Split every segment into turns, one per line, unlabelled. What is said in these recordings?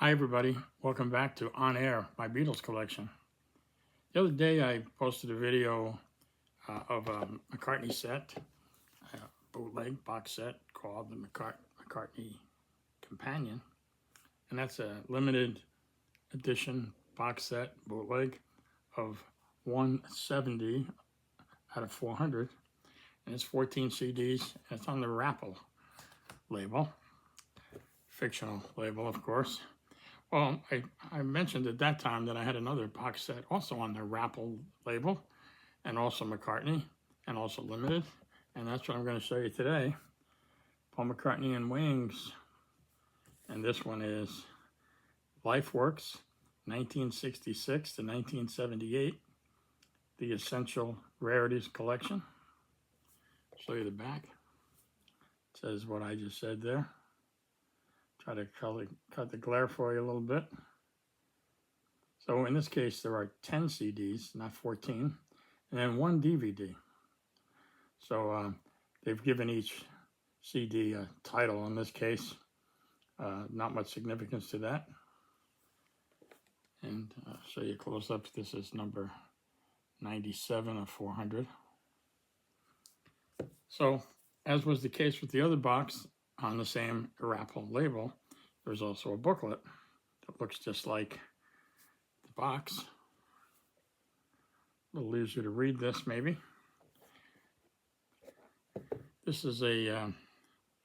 Hi everybody, welcome back to On Air, my Beatles collection. The other day I posted a video of a McCartney set, a bootleg box set called the McCartney Companion. And that's a limited edition box set bootleg of 170 out of 400. And it's 14 CDs, and it's on the Rapple label, fictional label of course. Well, I mentioned at that time that I had another box set also on the Rapple label, and also McCartney, and also limited, and that's what I'm going to show you today. Paul McCartney and Wings, and this one is Lifeworks, 1966 to 1978, the Essential Rarities collection. Show you the back. It says what I just said there. Try to cut the glare for you a little bit. So in this case, there are 10 CDs, not 14, and then one DVD. So they've given each CD a title. In this case, not much significance to that. And I'll show you close up. This is number 97 of 400. So, as was the case with the other box, on the same Rapple label, there's also a booklet that looks just like the box. A little easier to read this, maybe. This is a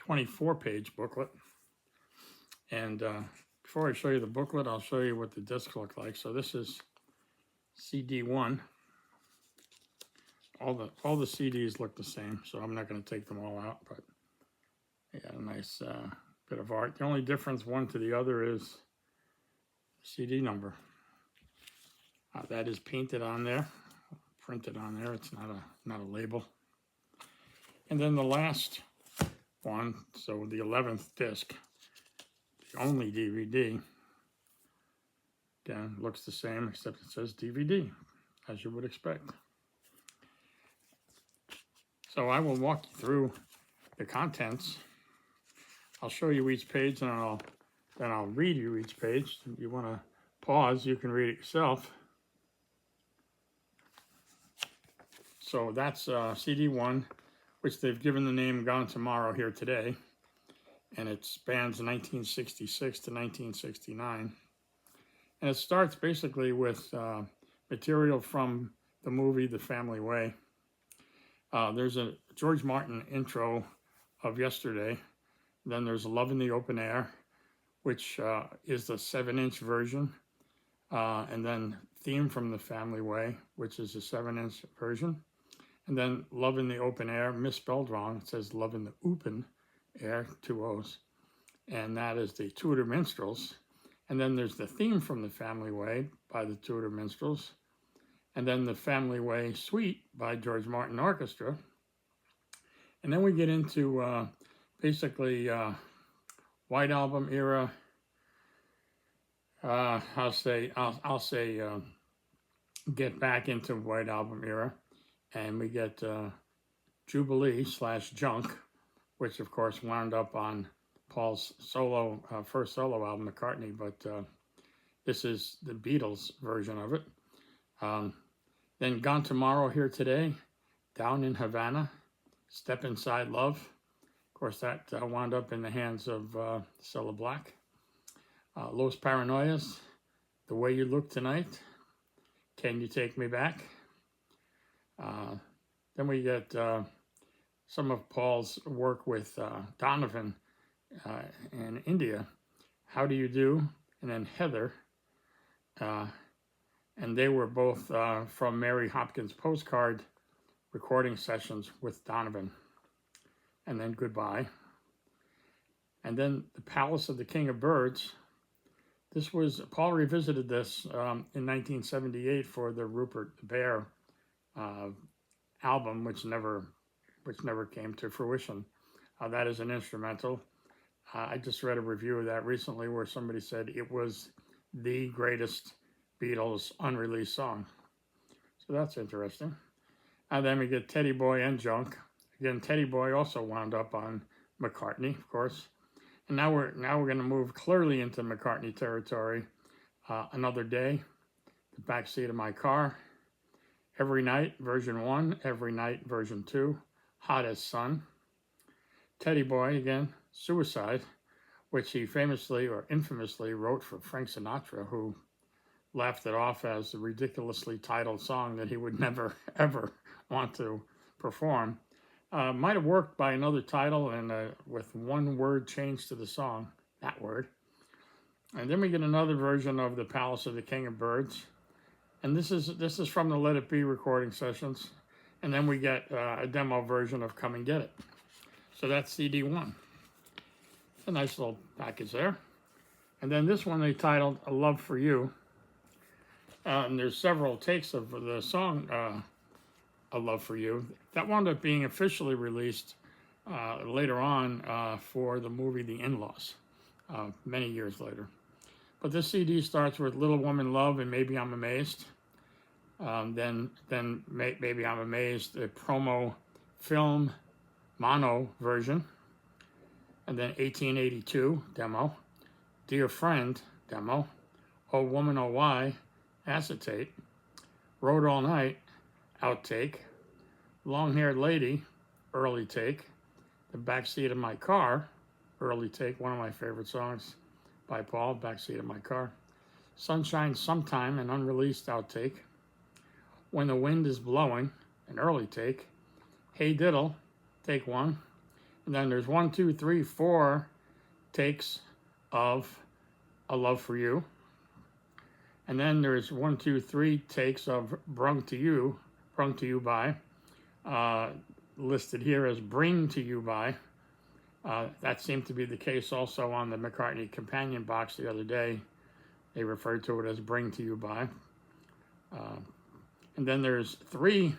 24-page booklet. And before I show you the booklet, I'll show you what the discs look like. So this is CD1. All the CDs look the same, so I'm not going to take them all out, but they got a nice bit of art. The only difference one to the other is CD number. That is painted on there, printed on there. It's not a label. And then the last one, so the 11th disc, the only DVD, again, looks the same except it says DVD, as you would expect. So I will walk you through the contents. I'll show you each page, and then I'll read you each page. If you want to pause, you can read it yourself. So that's CD1, which they've given the name Gone Tomorrow here today, and it spans 1966 to 1969. And it starts basically with material from the movie The Family Way. There's a George Martin intro of Yesterday. Then there's Love in the Open Air, which is the 7-inch version. And then Theme from the Family Way, which is the 7-inch version. And then Love in the Open Air, misspelled wrong. It says Love in the Open Air, 2 O's. And that is the Tudor Minstrels. And then there's the Theme from the Family Way by the Tudor Minstrels. And then the Family Way Suite by George Martin Orchestra. And then we get into basically White Album era. I'll say get back into White Album era, and we get Jubilee / Junk, which of course wound up on Paul's first solo album, McCartney, but this is the Beatles version of it. Then Gone Tomorrow Here Today, Down in Havana, Step Inside Love. Of course, that wound up in the hands of Cilla Black. Los Paranoias, The Way You Look Tonight, Can You Take Me Back? Then we get some of Paul's work with Donovan in India, How Do You Do? And then Heather. And they were both from Mary Hopkins postcard recording sessions with Donovan. And then Goodbye. And then The Palace of the King of Birds. This was, Paul revisited this in 1978 for the Rupert the Bear album, which never came to fruition. That is an instrumental. I just read a review of that recently where somebody said it was the greatest Beatles unreleased song. So that's interesting. And then we get Teddy Boy and Junk. Again, Teddy Boy also wound up on McCartney, of course. And now we're going to move clearly into McCartney territory. Another Day, The Backseat of My Car, Every Night, version 1, Every Night, version 2, Hot as Sun, Teddy Boy again, Suicide, which he famously or infamously wrote for Frank Sinatra, who laughed it off as a ridiculously titled song that he would never, ever want to perform. Might have worked by another title and with one word changed to the song, that word. And then we get another version of The Palace of the King of Birds. And this is from the Let It Be recording sessions. And then we get a demo version of Come and Get It. So that's CD 1. A nice little package there. And then this one they titled A Love for You. And there's several takes of the song A Love for You. That wound up being officially released later on for the movie The In-Laws, many years later. But this CD starts with Little Woman Love and Maybe I'm Amazed. Then Maybe I'm Amazed, a promo film mono version. And then 1882 demo, Dear Friend demo, Oh Woman Oh Why acetate, Rode All Night outtake, Long Haired Lady early take, The Backseat of My Car early take, one of my favorite songs by Paul, Backseat of My Car, Sunshine Sometime, an unreleased outtake, When the Wind is Blowing, an early take, Hey Diddle, take 1, and then there's 1, 2, 3, 4 takes of A Love for You, and then there's 1, 2, 3 takes of Brung to You by, listed here as Bring to You by. That seemed to be the case also on the McCartney companion box the other day. They referred to it as Bring to You by. And then there's 3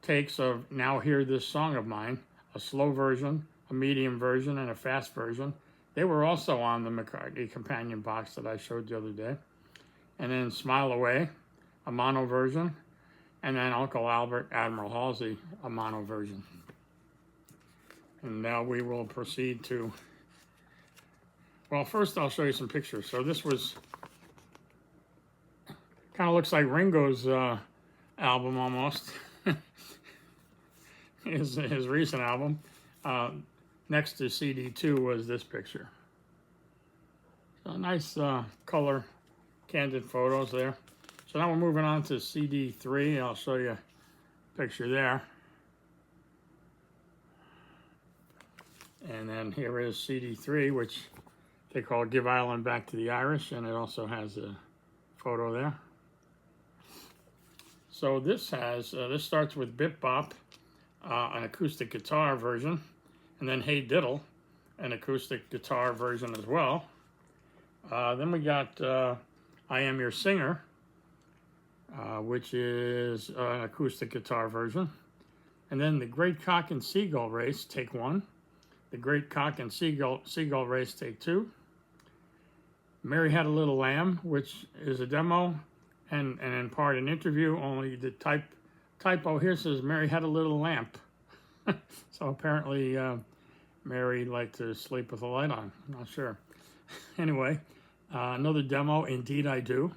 takes of Now Hear This Song of Mine, a slow version, a medium version, and a fast version. They were also on the McCartney companion box that I showed the other day. And then Smile Away, a mono version, and then Uncle Albert, Admiral Halsey, a mono version. And now we will proceed to, well, first I'll show you some pictures. So this was, kind of looks like Ringo's album almost, his recent album. Next to CD 2 was this picture. So nice color candid photos there. So now we're moving on to CD 3. I'll show you a picture there. And then here is CD 3, which they call Give Ireland Back to the Irish, and it also has a photo there. So this has, this starts with Bip Bop, an acoustic guitar version, and then Hey Diddle, an acoustic guitar version as well. Then we got I Am Your Singer, which is an acoustic guitar version. And then The Great Cock and Seagull Race, take 1. The Great Cock and Seagull Race, take 2. Mary Had a Little Lamb, which is a demo and in part an interview, only the typo here says Mary Had a Little Lamp. So apparently Mary liked to sleep with the light on, I'm not sure. Anyway, another demo, Indeed I Do,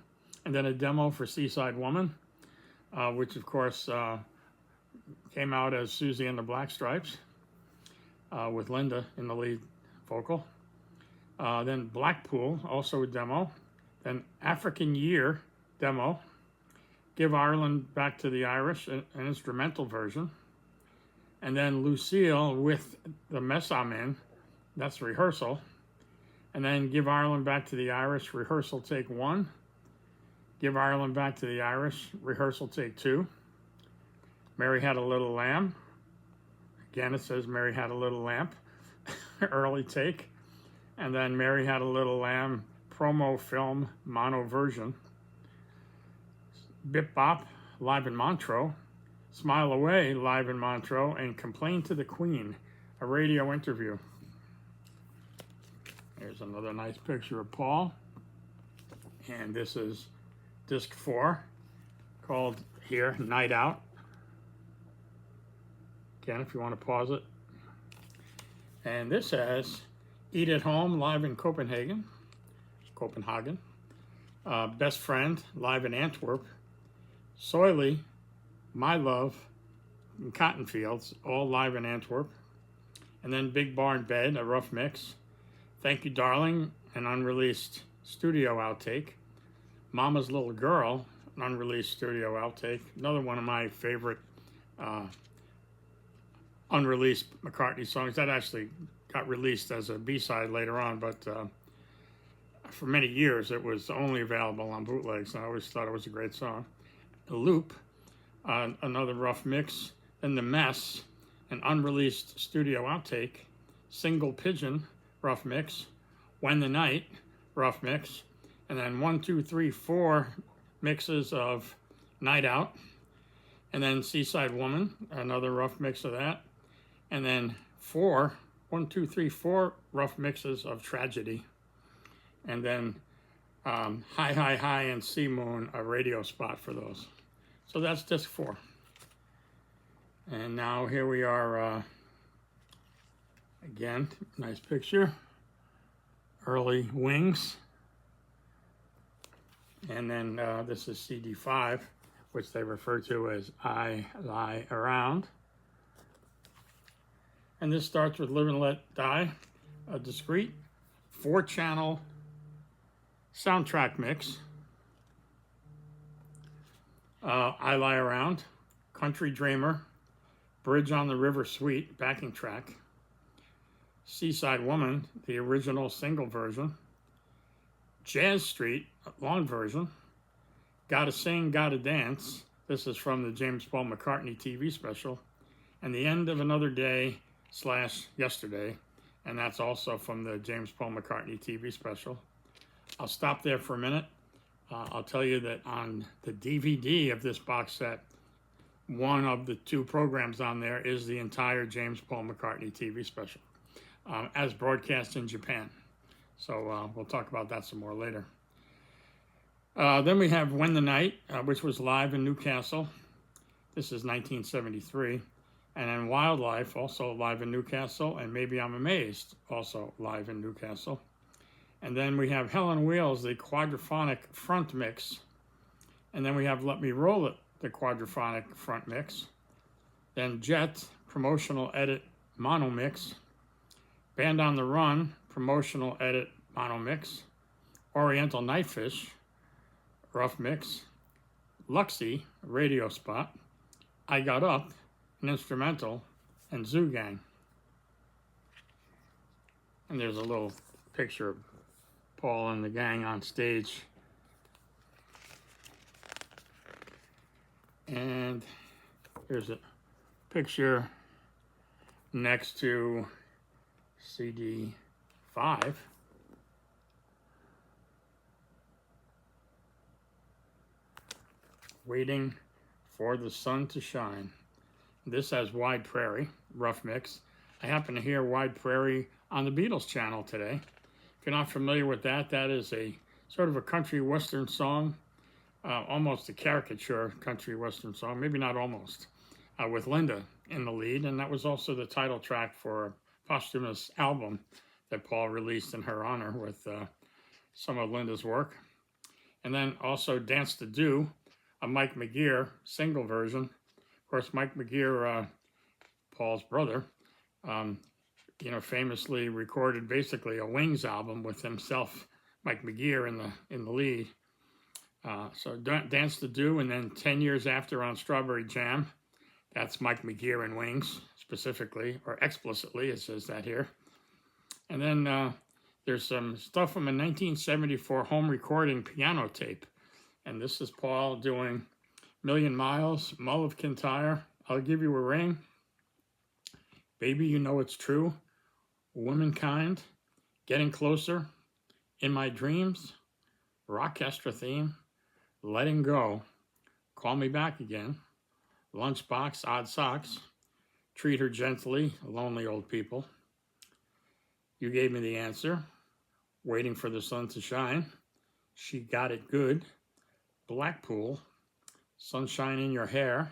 and then a demo for Seaside Woman, which of course came out as Susie and the Black Stripes, with Linda in the lead vocal. Then Blackpool, also a demo. Then African Year, demo. Give Ireland Back to the Irish, an instrumental version. And then Lucille with The Mess I'm In, that's rehearsal. And then Give Ireland Back to the Irish, rehearsal take 1. Give Ireland Back to the Irish, rehearsal take 2. Mary Had a Little Lamb. Again, it says Mary Had a Little Lamp, early take. And then Mary Had a Little Lamb, promo film mono version. Bip Bop, live in Montreux. Smile Away, live in Montreux. And Complain to the Queen, a radio interview. Here's another nice picture of Paul. And this is disc 4, called here, Night Out. Again, if you want to pause it. And this has Eat at Home, live in Copenhagen. Best Friend, live in Antwerp. Soily, My Love, in Cotton Fields, all live in Antwerp. And then Big Barn Bed, a rough mix. Thank You Darling, an unreleased studio outtake. Mama's Little Girl, an unreleased studio outtake. Another one of my favorite unreleased McCartney songs. That actually got released as a B-side later on, but for many years it was only available on bootlegs. I always thought it was a great song. A Loop, another rough mix. Then The Mess, an unreleased studio outtake. Single Pigeon, rough mix. When the Night, rough mix. And then 1, 2, 3, 4 mixes of Night Out. And then Seaside Woman, another rough mix of that. And then 4 rough mixes of Tragedy. And then High, High, High and Sea Moon, a radio spot for those. So that's disc 4. And now here we are, again, nice picture. Early Wings. And then this is CD 5, which they refer to as I Lie Around. And this starts with Live and Let Die, a discrete 4-channel soundtrack mix. I Lie Around, Country Dreamer, Bridge on the River Suite, backing track. Seaside Woman, the original single version. Jazz Street, long version. Gotta Sing, Gotta Dance. This is from the James Paul McCartney TV special. And The End of Another Day / Yesterday. And that's also from the James Paul McCartney TV special. I'll stop there for a minute. I'll tell you that on the DVD of this box set, one of the 2 programs on there is the entire James Paul McCartney TV special, as broadcast in Japan. So we'll talk about that some more later. Then we have When the Night, which was live in Newcastle. This is 1973. And then Wildlife, also live in Newcastle, and Maybe I'm Amazed, also live in Newcastle. And then we have Helen Wheels, the quadraphonic front mix. And then we have Let Me Roll It, the quadraphonic front mix. Then Jet, promotional edit mono mix. Band on the Run, promotional edit mono mix. Oriental Nightfish, rough mix. Luxie, radio spot. I Got Up, an instrumental. And Zoo Gang. And there's a little picture of Paul and the gang on stage. And here's a picture next to CD 5. Waiting for the Sun to Shine. This has Wide Prairie, rough mix. I happen to hear Wide Prairie on the Beatles channel today. If you're not familiar with that, that is a sort of a country western song, almost a caricature country western song, maybe not almost, with Linda in the lead. And that was also the title track for a posthumous album that Paul released in her honor with some of Linda's work. And then also Dance to Do, a Mike McGear single version. Of course, Mike McGear, Paul's brother, famously recorded basically a Wings album with himself, Mike McGear, in the lead. So Dance to Do, and then 10 years after on Strawberry Jam, that's Mike McGear and Wings specifically, or explicitly, it says that here. And then there's some stuff from a 1974 home recording piano tape. And this is Paul doing Million Miles, Mull of Kintyre, I'll Give You a Ring, Baby You Know It's True, Womankind, Getting Closer, In My Dreams, Rockestra Theme, Letting Go, Call Me Back Again, Lunchbox, Odd Socks, Treat Her Gently, Lonely Old People, You Gave Me the Answer, Waiting for the Sun to Shine, She Got It Good, Blackpool, Sunshine in Your Hair,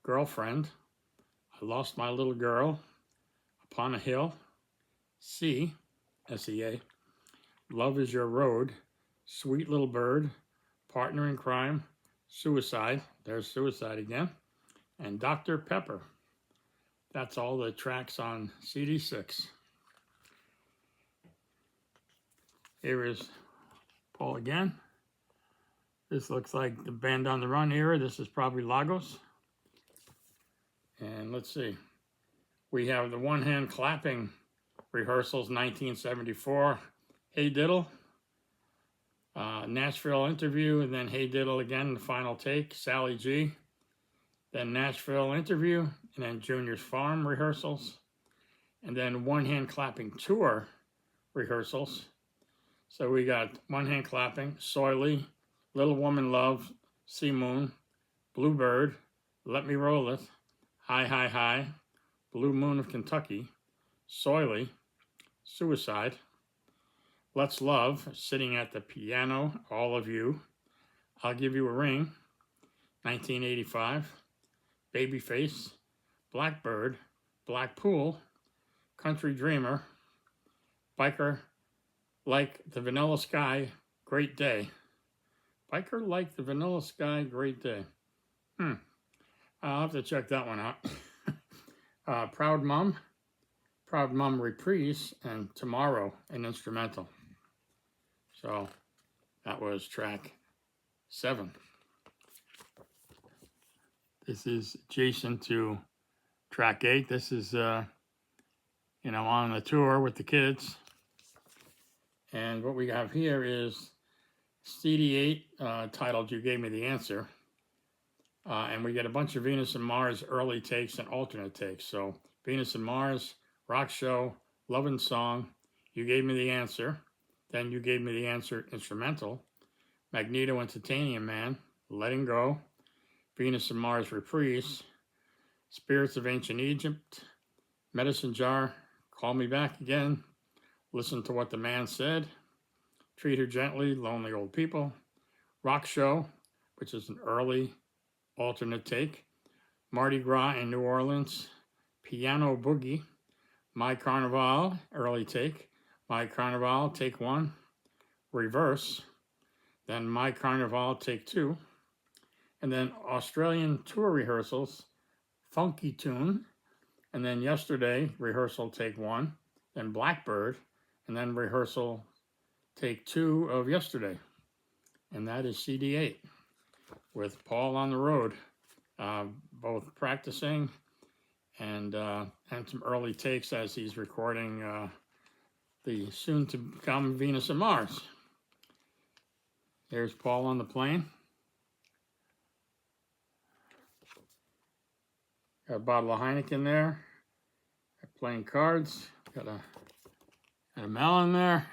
Girlfriend, I Lost My Little Girl, Upon a Hill, Sea, SEA. Love Is Your Road, Sweet Little Bird, Partner in Crime, Suicide, there's Suicide again, and Dr. Pepper. That's all the tracks on CD 6. Here is Paul again. This looks like the Band on the Run era. This is probably Lagos. And let's see. We have the one hand clapping rehearsals, 1974. Hey Diddle. Nashville interview, and then Hey Diddle again, the final take, Sally G. Then Nashville interview, and then Junior's Farm rehearsals. And then one hand clapping tour rehearsals. So we got one hand clapping, Soily, Little Woman Love, Sea Moon, Bluebird, Let Me Roll It, Hi Hi Hi, Blue Moon of Kentucky, Soily, Suicide, Let's Love, Sitting at the Piano, All of You, I'll Give You a Ring, 1985, Babyface, Blackbird, Black Pool, Country Dreamer, Biker Like the Vanilla Sky, Great Day. Biker Like the Vanilla Sky, Great Day. I'll have to check that one out. Proud Mum Reprise, and Tomorrow, an instrumental. So that was track 7. This is adjacent to track 8. This is, on the tour with the kids. And what we have here is CD 8 titled You Gave Me the Answer. And we get a bunch of Venus and Mars early takes and alternate takes. So Venus and Mars, Rock Show, Love and Song, You Gave Me the Answer. Then You Gave Me the Answer instrumental. Magneto and Titanium Man, Letting Go. Venus and Mars Reprise. Spirits of Ancient Egypt. Medicine Jar, Call Me Back Again. Listen to What the Man Said. Treat Her Gently, Lonely Old People. Rock Show, which is an early alternate take. Mardi Gras in New Orleans. Piano Boogie. My Carnival, early take. My Carnival, take 1. Reverse. Then My Carnival, take 2. And then Australian tour rehearsals. Funky Tune. And then Yesterday, rehearsal, take 1. Then Blackbird. And then rehearsal, take 2 of Yesterday. And that is CD 8 with Paul on the road, both practicing and some early takes as he's recording the soon-to-come Venus and Mars. Here's Paul on the plane. Got a bottle of Heineken there. Playing cards. Got a melon there.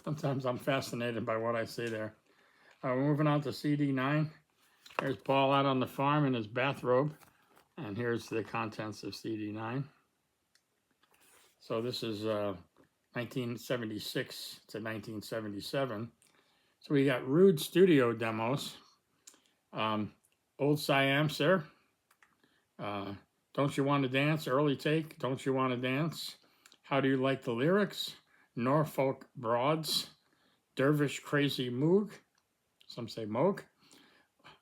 Sometimes I'm fascinated by what I see there. We're moving on to CD 9. Here's Paul out on the farm in his bathrobe. And here's the contents of CD 9. So this is 1976 to 1977. So we got Rude studio demos. Old Siam, Sir. Don't You Want to Dance? Early take. Don't You Want to Dance? How Do You Like the Lyrics? Norfolk Broads. Dervish Crazy Moog. Some say Moog.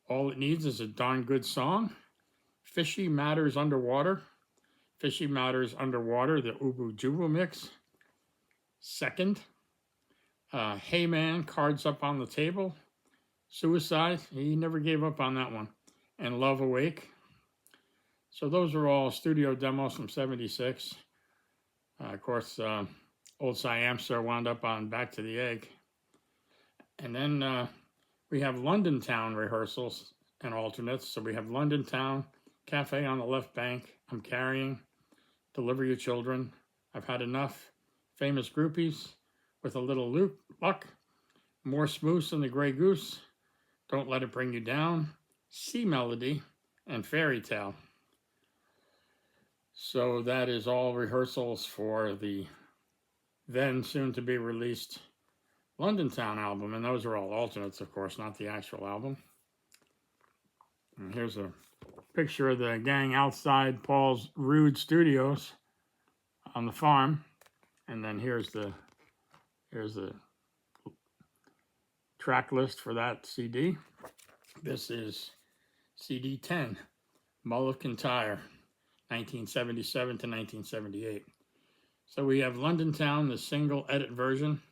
All It Needs Is a Darn Good Song. Fishy Matters Underwater. Fishy Matters Underwater, the Ubu Jubu mix. Second. Hey Man, Cards Up on the Table. Suicide, he never gave up on that one. And Love Awake. So those are all studio demos from 76. Of course, Old Siam Sir wound up on Back to the Egg. And then we have London Town rehearsals and alternates. So we have London Town, Cafe on the Left Bank, I'm Carrying, Deliver Your Children, I've Had Enough, Famous Groupies, With a Little Luck, More Smooth Than the Grey Goose, Don't Let It Bring You Down, Sea Melody, and Fairy Tale. So that is all rehearsals for the then soon-to-be released London Town album, and those are all alternates, of course, not the actual album. And here's a picture of the gang outside Paul's Rude Studios on the farm, And then here's the track list for that CD. This is CD 10, Mull of Kintyre, 1977 to 1978. So we have London Town, the single edit version.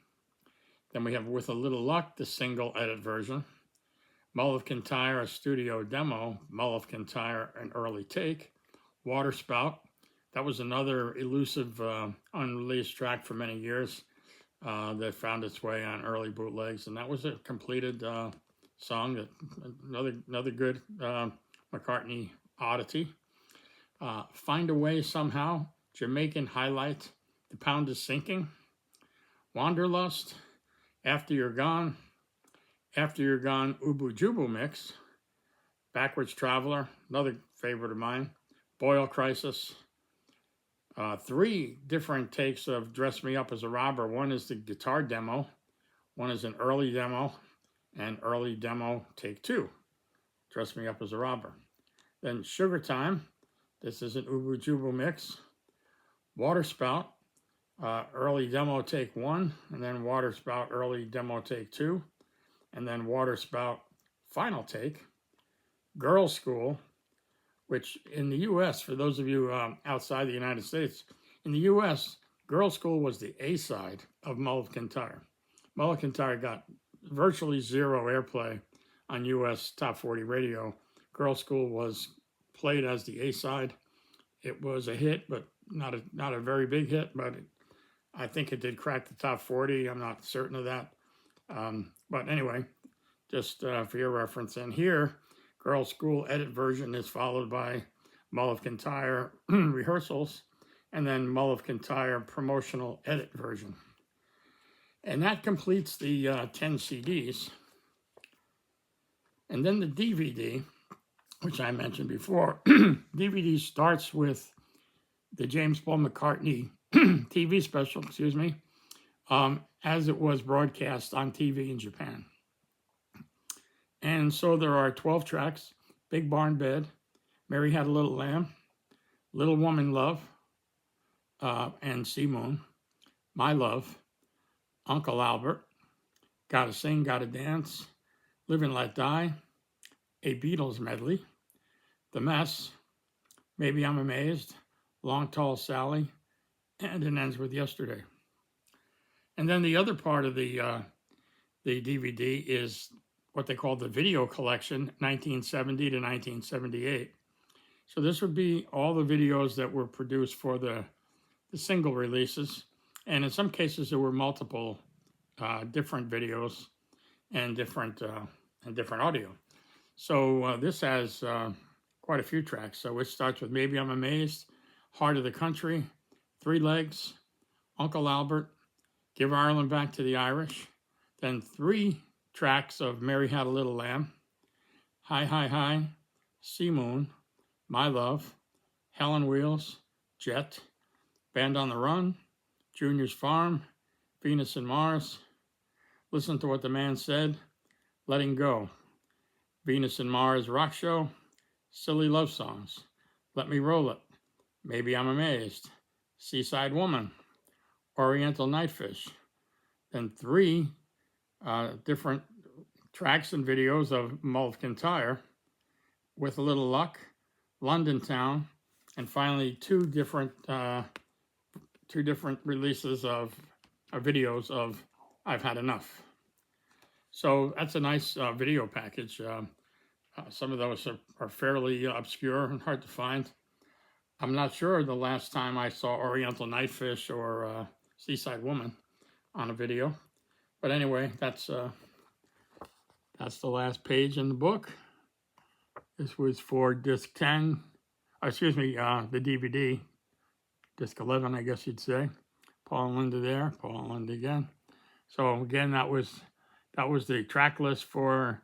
Then we have With a Little Luck, the single edit version. Mull of Kintyre, a studio demo. Mull of Kintyre, an early take. Waterspout, that was another elusive, unreleased track for many years that found its way on early bootlegs, and that was a completed song. That another good McCartney oddity. Find a Way Somehow, Jamaican highlight. The Pound is Sinking. Wanderlust, After You're Gone, Ubu Jubu mix. Backwards Traveler, another favorite of mine. Boyle Crisis. 3 different takes of Dress Me Up as a Robber. One is the guitar demo, one is an early demo, and early demo take 2, Dress Me Up as a Robber. Then Sugar Time, this is an Ubu Jubu mix. Waterspout, early demo take 1, and then Waterspout early demo take 2, and then Waterspout final take. Girls' School, which in the U.S., for those of you outside the United States, in the U.S., Girls' School was the A-side of Mull of Kintyre. Mull of Kintyre got virtually 0 airplay on U.S. Top 40 radio. Girls' School was played as the A-side. It was a hit, but not a very big hit, but I think it did crack the top 40. I'm not certain of that. But anyway, just for your reference. And here, Girls' School edit version is followed by Mull of Kintyre rehearsals, and then Mull of Kintyre promotional edit version. And that completes the 10 CDs. And then the DVD, which I mentioned before. DVD starts with the James Paul McCartney TV special, as it was broadcast on TV in Japan. And so there are 12 tracks: Big Barn Bed, Mary Had a Little Lamb, Little Woman Love, and Sea Moon, My Love, Uncle Albert, Gotta Sing, Gotta Dance, Live and Let Die, a Beatles medley, The Mess, Maybe I'm Amazed, Long Tall Sally, and it ends with Yesterday. And then the other part of the DVD is what they call the video collection, 1970 to 1978. So this would be all the videos that were produced for the single releases. And in some cases, there were multiple different videos and different audio. So this has quite a few tracks. So it starts with Maybe I'm Amazed, Heart of the Country, Three Legs, Uncle Albert, Give Ireland Back to the Irish, then 3 tracks of Mary Had a Little Lamb, Hi, Hi, Hi, Sea Moon, My Love, Helen Wheels, Jet, Band on the Run, Junior's Farm, Venus and Mars, Listen to What the Man Said, Letting Go, Venus and Mars Rock Show, Silly Love Songs, Let Me Roll It, Maybe I'm Amazed, Seaside Woman, Oriental Nightfish, then 3 different tracks and videos of Mull of Kintyre, With a Little Luck, London Town, and finally 2 different releases of videos of I've Had Enough. So that's a nice video package. Some of those are fairly obscure and hard to find. I'm not sure the last time I saw Oriental Nightfish or Seaside Woman on a video. But anyway, that's the last page in the book. This was for disc 10, the DVD, disc 11, I guess you'd say. Paul and Linda there, Paul and Linda again. So again, that was the track list for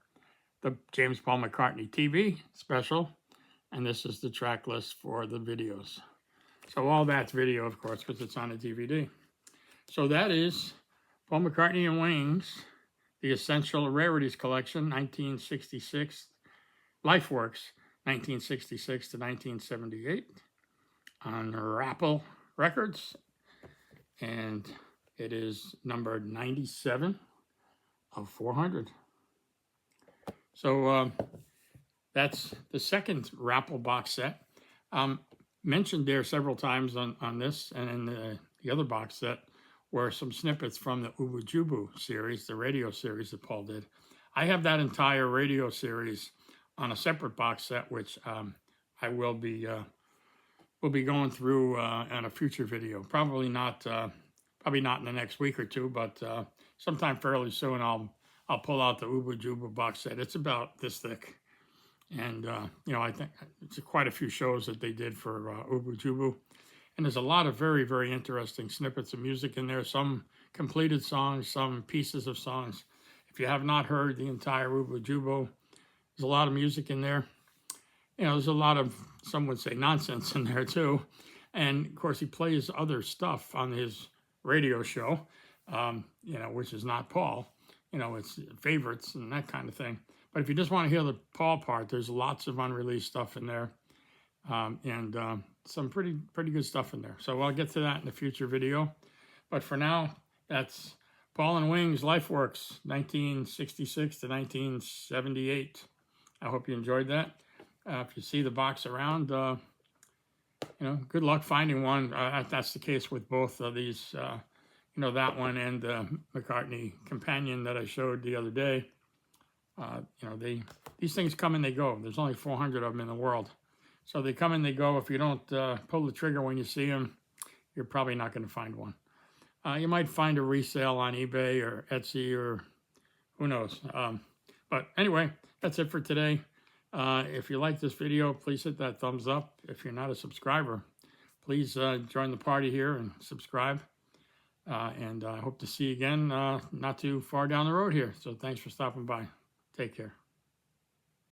the James Paul McCartney TV special, and this is the track list for the videos. So all that's video, of course, because it's on a DVD. So that is Paul McCartney and Wings, the Essential Rarities Collection, 1966, Lifeworks, 1966 to 1978, on Apple Records. and it is number 97 of 400. So that's the second Rapple box set. Mentioned there several times on this, and in the other box set were some snippets from the Ubu Jubu series, the radio series that Paul did. I have that entire radio series on a separate box set, which I will be going through in a future video. Probably not in the next week or two, but sometime fairly soon I'll pull out the Ubu Jubu box set. It's about this thick. And, you know, I think it's quite a few shows that they did for Ubu Jubu. And there's a lot of very, very interesting snippets of music in there. Some completed songs, some pieces of songs. If you have not heard the entire Ubu Jubu, there's a lot of music in there. You know, there's a lot of, some would say, nonsense in there too. And, of course, he plays other stuff on his radio show, you know, which is not Paul. You know, it's favorites and that kind of thing. But if you just want to hear the Paul part, there's lots of unreleased stuff in there, and some pretty good stuff in there. So I'll get to that in a future video. But for now, that's Paul and Wings, Lifeworks, 1966 to 1978. I hope you enjoyed that. If you see the box around, you know, good luck finding one. That's the case with both of these, you know, that one and the McCartney companion that I showed the other day. You know, these things come and they go. There's only 400 of them in the world. So they come and they go. If you don't pull the trigger when you see them, you're probably not going to find one. You might find a resale on eBay or Etsy or who knows. But anyway, that's it for today. If you like this video, please hit that thumbs up. If you're not a subscriber, please join the party here and subscribe. And I hope to see you again not too far down the road here. So thanks for stopping by. Take care.